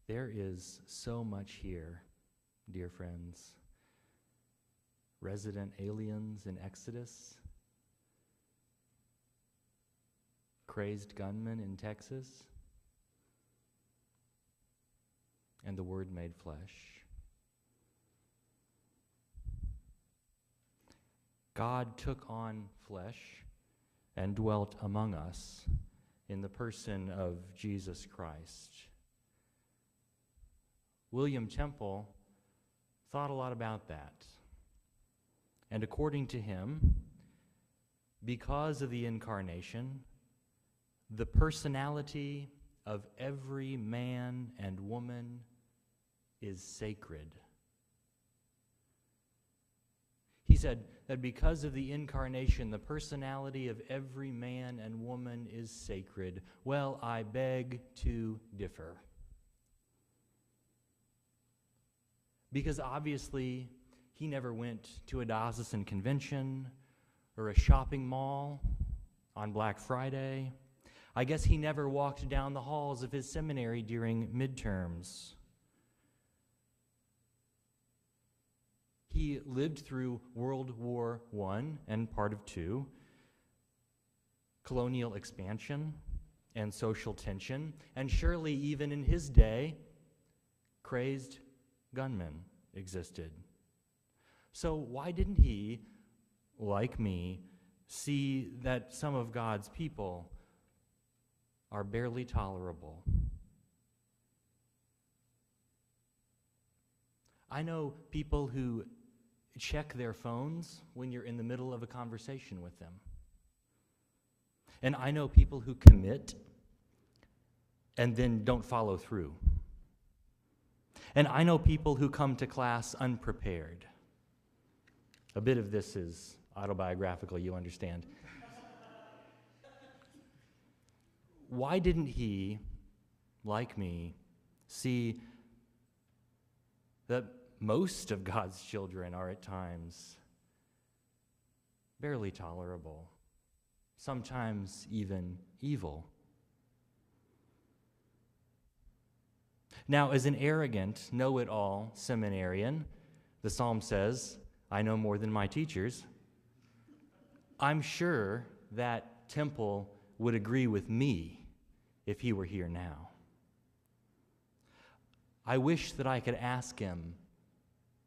There is so much here, dear friends. Resident aliens in Exodus, crazed gunmen in Texas, and the Word made flesh. God took on flesh and dwelt among us in the person of Jesus Christ. William Temple thought a lot about that. And according to him, because of the incarnation, the personality of every man and woman is sacred. He said that because of the incarnation, the personality of every man and woman is sacred. Well, I beg to differ. Because obviously, he never went to a diocesan convention or a shopping mall on Black Friday. I guess he never walked down the halls of his seminary during midterms. He lived through World War I and part of II, colonial expansion and social tension, and surely even in his day, crazed gunmen existed. So why didn't he, like me, see that some of God's people are barely tolerable? I know people who check their phones when you're in the middle of a conversation with them. And I know people who commit and then don't follow through. And I know people who come to class unprepared. A bit of this is autobiographical, you understand. Why didn't he, like me, see that most of God's children are at times barely tolerable, sometimes even evil? Now, as an arrogant, know-it-all seminarian, the psalm says, I know more than my teachers. I'm sure that Temple would agree with me if he were here now. I wish that I could ask him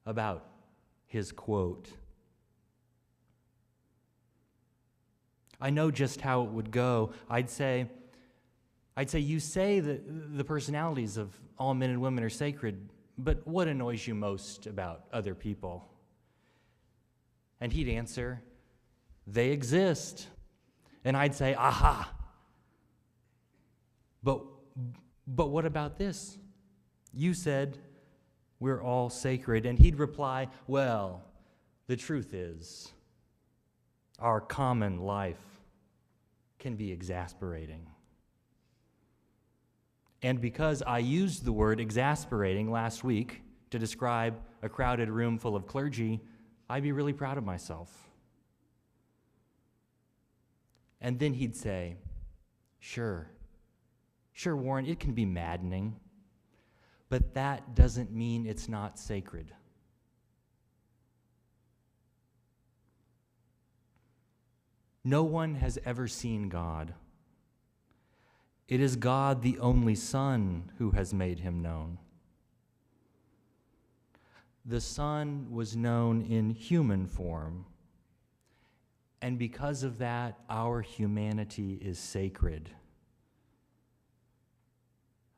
about his quote. I know just how it would go. I'd say, you say that the personalities of all men and women are sacred, but what annoys you most about other people? And he'd answer, they exist. And I'd say, aha. But what about this? You said we're all sacred. And he'd reply, well, the truth is, our common life can be exasperating. And because I used the word exasperating last week to describe a crowded room full of clergy, I'd be really proud of myself. And then he'd say, sure, Warren, it can be maddening, but that doesn't mean it's not sacred. No one has ever seen God. It is God, the only Son, who has made him known. The Son was known in human form, and because of that, our humanity is sacred.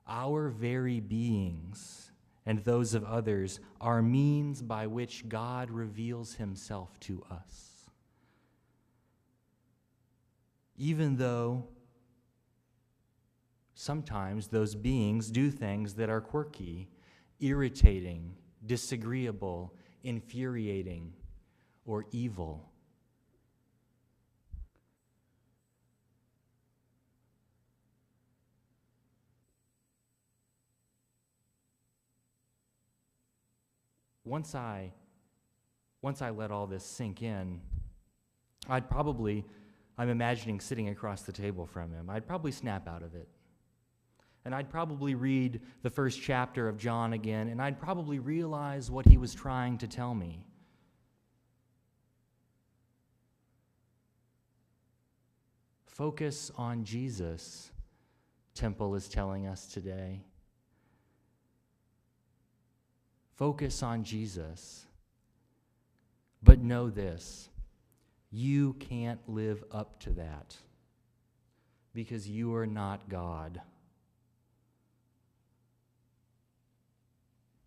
Our very beings and those of others are means by which God reveals himself to us. Even though sometimes those beings do things that are quirky, irritating, disagreeable, infuriating, or evil. Once I let all this sink in, I'm imagining sitting across the table from him, I'd probably snap out of it. And I'd probably read the first chapter of John again, and I'd probably realize what he was trying to tell me. Focus on Jesus, Temple is telling us today. Focus on Jesus. But know this, you can't live up to that because you are not God.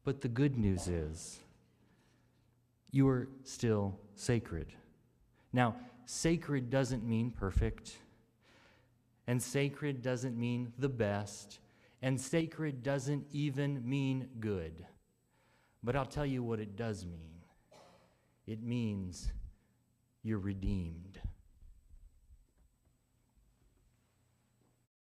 But the good news is, you are still sacred. Now, sacred doesn't mean perfect, and sacred doesn't mean the best, and sacred doesn't even mean good. But I'll tell you what it does mean. It means you're redeemed.